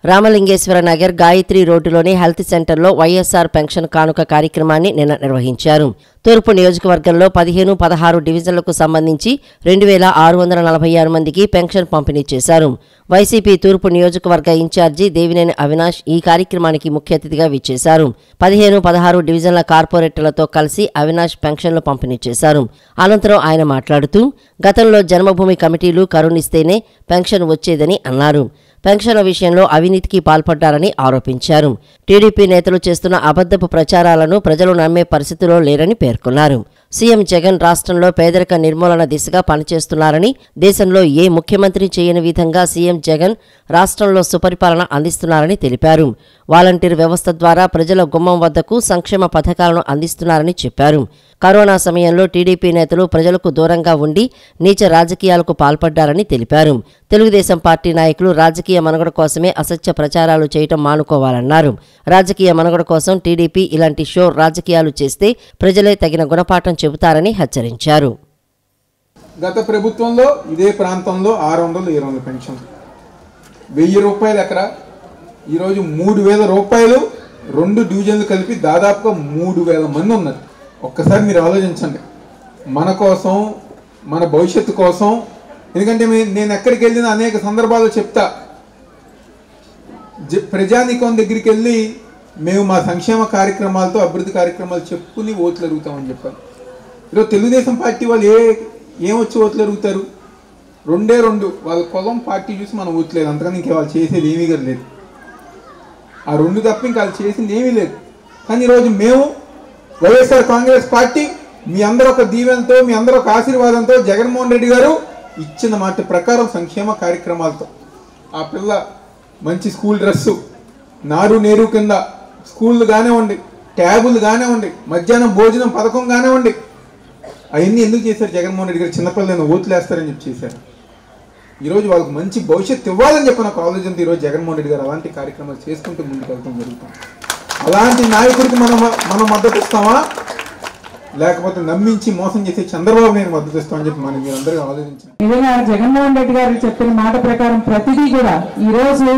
రామలింగేశ్వర నగర్ గాయత్రి రోడ్డులోని హెల్త్ సెంటర్లో వైఎస్ఆర్ పెన్షన్ కానుక కార్యక్రమాన్ని నిన్న నిర్వహించారు. తూర్పు నియోజకవర్గంలో 15, 16 డివిజన్లకు సంబంధించి 2646 మందికి పెన్షన్ పంపిణీ చేశారు. వైసీపీ తూర్పు నియోజకవర్గ ఇన్ఛార్జి దేవినేని అవినాష్ ఈ కార్యక్రమానికి ముఖ్య అతిథిగా విచ్చేశారు. 15, 16 డివిజన్ల కార్పొరేటర్లతో కలిసి అవినాష్ పెన్షన్లు పంపిణీ చేశారు. అనంతరం ఆయన మాట్లాడుతూ గతంలో జన్మభూమి కమిటీలు కరుణిస్తేనే పెన్షన్ వచ్చేదని అన్నారు. పెన్షన్ల విషయంలో అవినీతికి పాల్పడ్డారని ఆరోపించారు. టీడీపీ నేతలు చేస్తున్న అబద్ధపు ప్రచారాలను ప్రజలు నమ్మే పరిస్థితిలో లేరని పేర్కొన్నారు. సీఎం జగన్ రాష్ట్రంలో పేదరిక నిర్మూలన దిశగా పనిచేస్తున్నారని, దేశంలో ఏ ముఖ్యమంత్రి చేయని విధంగా సీఎం జగన్ రాష్ట్రంలో సుపరిపాలన అందిస్తున్నారని తెలిపారు. వాలంటీర్ వ్యవస్థ ద్వారా ప్రజల గుమ్మం వద్దకు సంక్షేమ పథకాలను అందిస్తున్నారని చెప్పారు. కరోనా సమయంలో టీడీపీ నేతలు ప్రజలకు దూరంగా ఉండి నీచ రాజకీయాలకు పాల్పడ్డారని తెలిపారు. తెలుగుదేశం పార్టీ నాయకులు రాజకీయ మనుగడ కోసమే అసత్య ప్రచారాలు చేయటం మానుకోవాలన్నారు. రాజకీయ మనుగడ కోసం టీడీపీ ఇలాంటి షో రాజకీయాలు చేస్తే ప్రజలే తగిన గుణపాఠం చెబుతారని హెచ్చరించారు. గత ప్రభుత్వంలో ఇదే ప్రాంతంలో 620 పెన్షన్, 1000 రూపాయలు ఎకరా, ఈరోజు 3000 రూపాయలు 2 డివిజన్లు కలిపి దాదాపుగా 3000 మంది ఉన్నారు. ఒక్కసారి మీరు ఆలోచించండి, మన కోసం, మన భవిష్యత్తు కోసం. ఎందుకంటే నేను ఎక్కడికి వెళ్ళినా అనేక సందర్భాల్లో చెప్తా, ప్రజానీకం దగ్గరికి వెళ్ళి మేము మా సంక్షేమ కార్యక్రమాలతో అభివృద్ధి కార్యక్రమాలు చెప్పుకుని ఓట్లు అడుగుతామని చెప్పాను. ఈరోజు తెలుగుదేశం పార్టీ వాళ్ళు ఏమొచ్చి ఓట్లు అడుగుతారు? రెండే వాళ్ళ కులం పార్టీ చూసి మనం ఓట్లేదు, అంతకని ఇంకా వాళ్ళు చేసేది ఏమీ లేదు. ఆ రెండు తప్ప ఇంకా వాళ్ళు చేసింది ఏమీ లేదు. కానీ ఈరోజు మేము వైఎస్ఆర్ కాంగ్రెస్ పార్టీ మీ అందరూ ఒక దీవెనతో, మీ అందరూ ఒక ఆశీర్వాదంతో జగన్మోహన్ రెడ్డి గారు ఇచ్చిన మాట ప్రకారం సంక్షేమ కార్యక్రమాలతో ఆ పిల్ల మంచి స్కూల్ డ్రెస్సు, నారు నేరు కింద స్కూళ్ళు కానివ్వండి, ట్యాబులు కానివ్వండి, మధ్యాహ్నం భోజనం పథకం కానివ్వండి, అవన్నీ ఎందుకు చేశారు? జగన్మోహన్ రెడ్డి గారు చిన్నపిల్లలను ఓట్లు వేస్తారని చెప్పి చేశారు. ఈరోజు వాళ్ళకి మంచి భవిష్యత్తు ఇవ్వాలని చెప్పి నాకు ఆలోచనతో ఈరోజు జగన్మోహన్ రెడ్డి గారు అలాంటి కార్యక్రమాలు చేసుకుంటూ ముందుకు వెళ్తాం జరుగుతుంది. అలాంటి నాయకుడికి మనం మద్దతు ఇస్తామా, లేకపోతే నమ్మించి మోసం చేసే చంద్రబాబు నేను మద్దతు ఇస్తామని చెప్పి మనం మీరందరూ ఆలోచించాం. నిజంగా జగన్మోహన్ రెడ్డి గారు చెప్పిన మాట ప్రకారం ప్రతిదీ కూడా ఈరోజు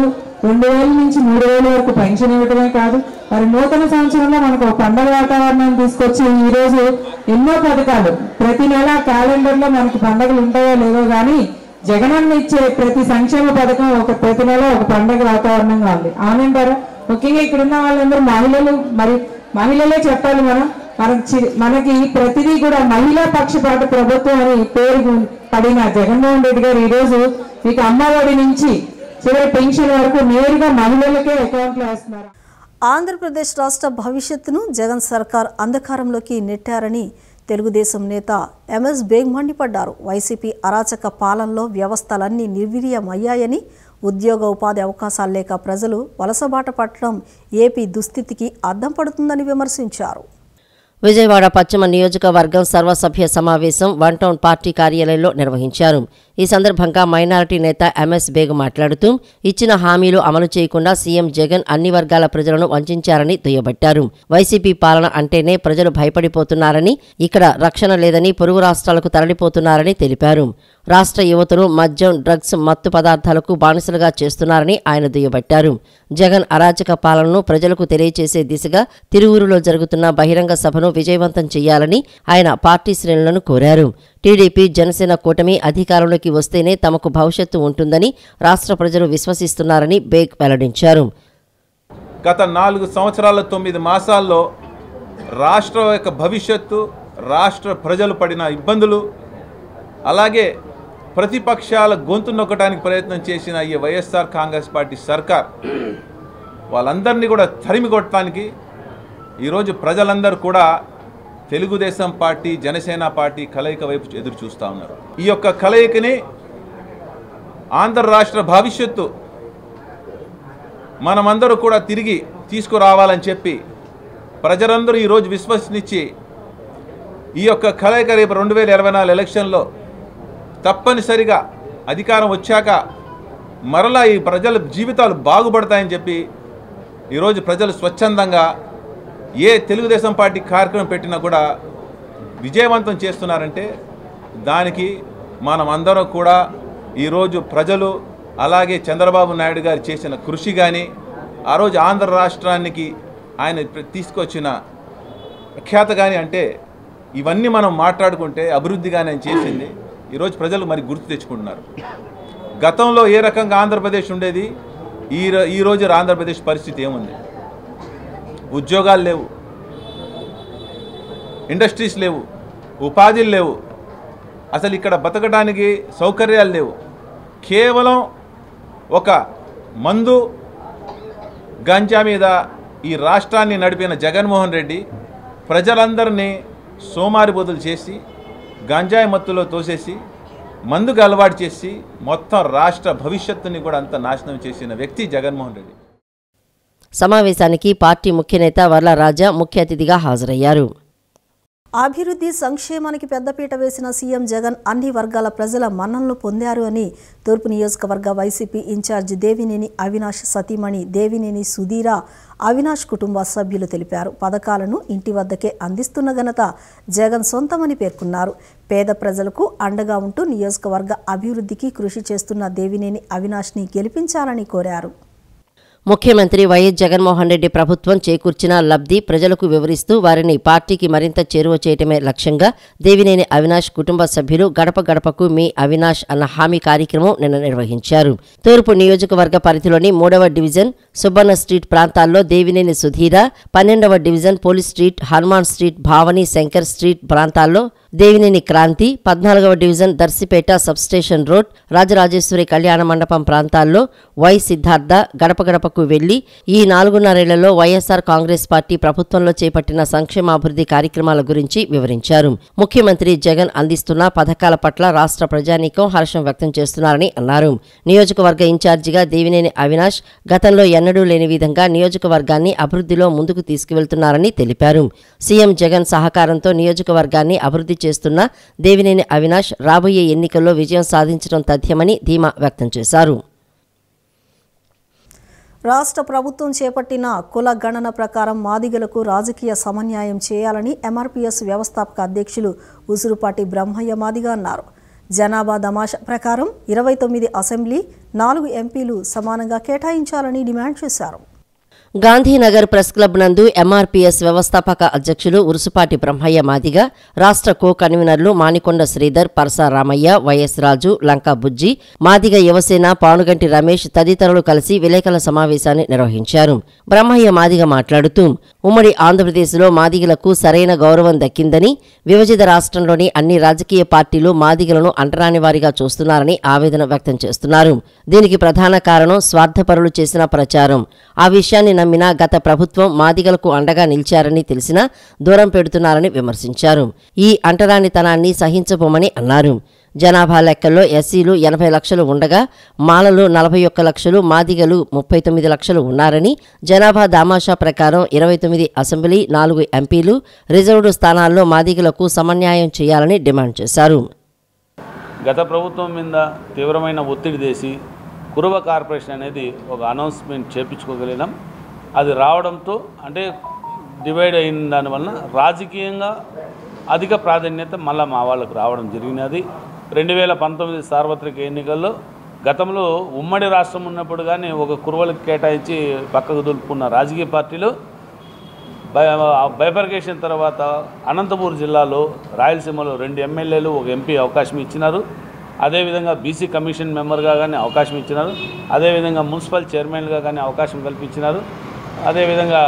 2000 నుంచి 3000 వరకు పెన్షన్ ఇవ్వడమే కాదు, మరి నూతన సంవత్సరంలో మనకు ఒక పండుగ వాతావరణాన్ని తీసుకొచ్చి ఈరోజు ఎన్నో పథకాలు ప్రతి నెల క్యాలెండర్లో మనకి పండుగలు ఉంటాయో లేదో కానీ జగనన్న ఇచ్చే ప్రతి సంక్షేమ పథకం ప్రతి నెల ఒక పండుగ వాతావరణంగా ఉంది. అవునంటారా? ముఖ్యంగా ఇక్కడ ఉన్న వాళ్ళందరూ మహిళలు, మరి మహిళలే చెప్పాలి. మనకి ప్రతిదీ కూడా మహిళా పక్షపాత ప్రభుత్వం అని పేరు పడిన జగన్మోహన్ రెడ్డి గారు ఈరోజు మీకు అమ్మఒడి నుంచి చివరి పెన్షన్ వరకు నేరుగా మహిళలకే అకౌంట్లో వేస్తున్నారు. ఆంధ్రప్రదేశ్ రాష్ట్ర భవిష్యత్తును జగన్ సర్కార్ అంధకారంలోకి నెట్టారని తెలుగుదేశం నేత ఎంఎస్ బేగ్ మండిపడ్డారు. వైసీపీ అరాచక పాలనలో వ్యవస్థలన్నీ నిర్వీర్యమయ్యాయని, ఉద్యోగ ఉపాధి అవకాశాలు లేక ప్రజలు వలసబాట పట్టడం ఏపీ దుస్థితికి అద్దం పడుతుందని విమర్శించారు. విజయవాడ పశ్చిమ నియోజకవర్గం సర్వసభ్య సమావేశం వన్ టౌన్ పార్టీ కార్యాలయంలో నిర్వహించారు. ఈ సందర్భంగా మైనారిటీ నేత ఎంఎస్ బేగ్ మాట్లాడుతూ ఇచ్చిన హామీలు అమలు చేయకుండా సీఎం జగన్ అన్ని వర్గాల ప్రజలను వంచారని దుయ్యబట్టారు. వైసీపీ పాలన అంటేనే ప్రజలు భయపడిపోతున్నారని, ఇక్కడ రక్షణ లేదని పొరుగు రాష్ట్రాలకు తరలిపోతున్నారని తెలిపారు. రాష్ట్ర యువతను మద్యం, డ్రగ్స్, మత్తు పదార్థాలకు బానిసలుగా చేస్తున్నారని ఆయన దుయ్యబట్టారు. జగన్ అరాచక పాలనను ప్రజలకు తెలియచేసే దిశగా తిరువూరులో జరుగుతున్న బహిరంగ సభను విజయవంతం చేయాలని ఆయన పార్టీ శ్రేణులను కోరారు. టీడీపీ, జనసేన కూటమి అధికారంలోకి వస్తేనే తమకు భవిష్యత్తు ఉంటుందని రాష్ట్ర ప్రజలు విశ్వసిస్తున్నారని బేగ్ వెల్లడించారు. గత 4 సంవత్సరాల 9 మాసాల్లో రాష్ట్ర యొక్క భవిష్యత్తు, రాష్ట్ర ప్రజలు పడిన ఇబ్బందులు, అలాగే ప్రతిపక్షాల గొంతు నొక్కడానికి ప్రయత్నం చేసిన ఈ వైఎస్ఆర్ కాంగ్రెస్ పార్టీ సర్కార్ వాళ్ళందరినీ కూడా తరిమి కొట్టడానికి ఈరోజు ప్రజలందరూ కూడా తెలుగుదేశం పార్టీ, జనసేన పార్టీ కలయిక వైపు ఎదురు చూస్తూ ఉన్నారు. ఈ యొక్క కలయికని ఆంధ్ర రాష్ట్ర భవిష్యత్తు మనమందరూ కూడా తిరిగి తీసుకురావాలని చెప్పి ప్రజలందరూ ఈరోజు విశ్వసించి ఈ యొక్క కలయిక రేపు 2024 ఎలక్షన్లో తప్పనిసరిగా అధికారం వచ్చాక మరలా ఈ ప్రజల జీవితాలు బాగుపడతాయని చెప్పి ఈరోజు ప్రజలు స్వచ్ఛందంగా ఏ తెలుగుదేశం పార్టీ కార్యక్రమం పెట్టినా కూడా విజయవంతం చేస్తున్నారంటే దానికి మనం అందరం కూడా ఈరోజు ప్రజలు, అలాగే చంద్రబాబు నాయుడు గారు చేసిన కృషి కానీ, ఆ రోజు ఆంధ్ర రాష్ట్రానికి ఆయన తీసుకొచ్చిన ప్రఖ్యాత కానీ, అంటే ఇవన్నీ మనం మాట్లాడుకుంటే అభివృద్ధిగానే ఆయన చేసింది ఈరోజు ప్రజలు మరి గుర్తు తెచ్చుకుంటున్నారు. గతంలో ఏ రకంగా ఆంధ్రప్రదేశ్ ఉండేది, ఈరోజు ఆంధ్రప్రదేశ్ పరిస్థితి ఏముంది? ఉద్యోగాలు లేవు, ఇండస్ట్రీస్ లేవు, ఉపాధులు లేవు, అసలు ఇక్కడ బతకడానికి సౌకర్యాలు లేవు. కేవలం ఒక మందు, గంజా మీద ఈ రాష్ట్రాన్ని నడిపిన జగన్మోహన్ రెడ్డి ప్రజలందరినీ సోమారిబోతులు చేసి, గంజాయి మత్తులో తోసేసి, మందుకు అలవాటు చేసి మొత్తం రాష్ట్ర భవిష్యత్తుని కూడా అంత నాశనం చేసిన వ్యక్తి జగన్మోహన్ రెడ్డి. సమావేశానికి పార్టీ ముఖ్య నేత వర్ల రాజా ముఖ్య అతిథిగా హాజరయ్యారు. అభివృద్ధి సంక్షేమానికి పెద్దపీట వేసిన సీఎం జగన్ అన్ని వర్గాల ప్రజల మన్ననలు పొందారు అని తూర్పు నియోజకవర్గ వైసీపీ ఇన్ఛార్జ్ దేవినేని అవినాష్ సతీమణి దేవినేని సుధీర అవినాష్ కుటుంబ సభ్యులు తెలిపారు. పథకాలను ఇంటి వద్దకే అందిస్తున్న ఘనత జగన్ సొంతమని పేర్కొన్నారు. పేద ప్రజలకు అండగా ఉంటూ నియోజకవర్గ అభివృద్ధికి కృషి చేస్తున్న దేవినేని అవినాష్ని గెలిపించాలని కోరారు. ముఖ్యమంత్రి వైఎస్ జగన్మోహన్ రెడ్డి ప్రభుత్వం చేకూర్చిన లబ్ధి ప్రజలకు వివరిస్తూ వారిని పార్టీకి మరింత చేరువ చేయటమే లక్ష్యంగా దేవినేని అవినాష్ కుటుంబ సభ్యులు గడప గడపకు మీ అవినాష్ అన్న హామీ కార్యక్రమం నిన్న నిర్వహించారు. తూర్పు నియోజకవర్గ పరిధిలోని 3వ డివిజన్ సుబ్బన్న స్ట్రీట్ ప్రాంతాల్లో దేవినేని సుధీర, 12వ division police street, Hanuman street, Bhavani Shankar street ప్రాంతాల్లో దేవినేని క్రాంతి, 14వ division Darsipeta substation road, Rajarajeshwari కళ్యాణ మండపం ప్రాంతాల్లో వై సిద్ధార్థ గడప గడపకు వెళ్లి ఈ 4.5 ఏళ్లలో వైఎస్ఆర్ కాంగ్రెస్ పార్టీ ప్రభుత్వంలో చేపట్టిన సంక్షేమాభివృద్ధి కార్యక్రమాల గురించి వివరించారు. ముఖ్యమంత్రి జగన్ అందిస్తున్న పథకాల పట్ల రాష్ట్ర ప్రజానీకం హర్షం వ్యక్తం చేస్తున్నారని అన్నారు. నియోజకవర్గ ఇన్ఛార్జిగా దేవినేని అవినాష్ గతంలో ఎన్నడూ లేని విధంగా నియోజకవర్గాన్ని అభివృద్ధిలో ముందుకు తీసుకువెళ్తున్నారని తెలిపారు. సీఎం జగన్ సహకారంతో నియోజకవర్గాన్ని అభివృద్ధి చేస్తున్న దేవినేని అవినాష్ రాబోయే ఎన్నికల్లో విజయం సాధించడం తథ్యమని ధీమా వ్యక్తం చేశారు. రాష్ట్ర ప్రభుత్వం చేపట్టిన కుల గణన ప్రకారం మాదిగలకు రాజకీయ సమన్యాయం చేయాలని ఎంఆర్పీఎస్ వ్యవస్థాపక అధ్యక్షులు ఉసురుపాటి బ్రహ్మయ్య మాదిగ అన్నారు. జనాభా దమాషా ప్రకారం 29 అసెంబ్లీ, 4 ఎంపీలు సమానంగా కేటాయించాలని డిమాండ్ చేశారు. గాంధీనగర్ ప్రెస్ క్లబ్ నందు ఎంఆర్పీఎస్ వ్యవస్థాపక అధ్యక్షులు ఉరుసుపాటి బ్రహ్మయ్య మాదిగ, రాష్ట్ర కో కన్వీనర్లు మానికొండ శ్రీధర్, పరసా రామయ్య, వైఎస్ రాజు, లంకా బుజ్జి, మాదిగ యువసేన పానుగంటి రమేష్ తదితరులు కలిసి విలేకరుల సమావేశాన్ని నిర్వహించారు. బ్రహ్మయ్య మాదిగ మాట్లాడుతూ ఉమ్మడి ఆంధ్రప్రదేశ్లో మాదిగలకు సరైన గౌరవం దక్కిందని, విభజిత రాష్ట్రంలోని అన్ని రాజకీయ పార్టీలు మాదిగలను అంటరాని వారిగా చూస్తున్నారని ఆవేదన వ్యక్తం చేస్తున్నారు. దీనికి ప్రధాన కారణం స్వార్థపరులు చేసిన ప్రచారం. ఆ విషయాన్ని నమ్మిన గత ప్రభుత్వం మాదిగలకు అండగా నిలిచారని తెలిసినా దూరం పెడుతున్నారని విమర్శించారు. ఈ అంటరానితనాన్ని సహించబోమని అన్నారు. జనాభా లెక్కల్లో ఎస్సీలు 80 లక్షలు ఉండగా మాలలు 41 లక్షలు, మాదిగలు 39 లక్షలు ఉన్నారని, జనాభా దామాషా ప్రకారం 29 అసెంబ్లీ, 4 ఎంపీలు, రిజర్వ్డ్ స్థానాల్లో మాదిగలకు సమన్యాయం చేయాలని డిమాండ్ చేశారు. గత ప్రభుత్వం మీద తీవ్రమైన ఒత్తిడి చేసి కురువ కార్పొరేషన్ అనేది ఒక అనౌన్స్మెంట్ చేపించుకోగలిగినాం. అది రావడంతో అంటే డివైడ్ అయిన దానివల్ల రాజకీయంగా అధిక ప్రాధాన్యత మళ్ళీ మా వాళ్ళకు రావడం జరిగినది. 2019 సార్వత్రిక ఎన్నికల్లో గతంలో ఉమ్మడి రాష్ట్రం ఉన్నప్పుడు కానీ ఒక కురువలకు కేటాయించి పక్కకు దులుపుకున్న రాజకీయ పార్టీలు బైఫర్కేషన్ తర్వాత అనంతపూర్ జిల్లాలో రాయలసీమలో 2 ఎమ్మెల్యేలు, 1 ఎంపీ అవకాశం ఇచ్చినారు. అదేవిధంగా బీసీ కమిషన్ మెంబర్గా కానీ అవకాశం ఇచ్చినారు. అదేవిధంగా మున్సిపల్ చైర్మన్గా కానీ అవకాశం కల్పించినారు. అదేవిధంగా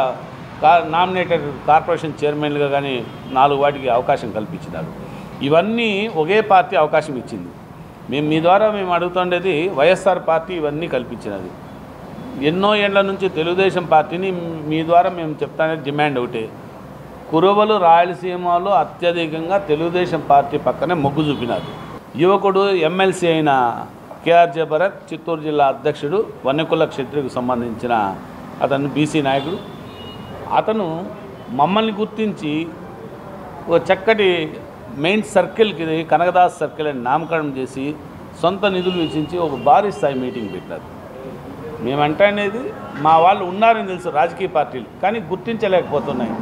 నామినేటెడ్ కార్పొరేషన్ చైర్మన్గా కానీ 4 వాటికి అవకాశం కల్పించినారు. ఇవన్నీ ఒకే పార్టీ అవకాశం ఇచ్చింది. మీ ద్వారా మేము అడుగుతుండేది వైఎస్ఆర్ పార్టీ ఇవన్నీ కల్పించినది. ఎన్నో ఏళ్ల నుంచి తెలుగుదేశం పార్టీని మీ ద్వారా మేము చెప్తానే డిమాండ్ ఒకటే, కురువలు రాయలసీమలో అత్యధికంగా తెలుగుదేశం పార్టీ పక్కనే మొగ్గు చూపినారు. యువకుడు ఎమ్మెల్సీ అయిన కేఆర్జే భరత్, చిత్తూరు జిల్లా అధ్యక్షుడు, వన్యకుల క్షత్రియకు సంబంధించిన అతను బీసీ నాయకుడు. అతను మమ్మల్ని గుర్తించి ఒక చక్కటి మెయిన్ సర్కిల్కి కనకదాస్ సర్కిల్ అని నామకరణం చేసి సొంత నిధులు వెచ్చించి ఒక భారీ స్థాయి మీటింగ్ పెట్టారు. మేమంటే అనేది మా వాళ్ళు ఉన్నారని తెలుసు రాజకీయ పార్టీలు, కానీ గుర్తించలేకపోతున్నాయి.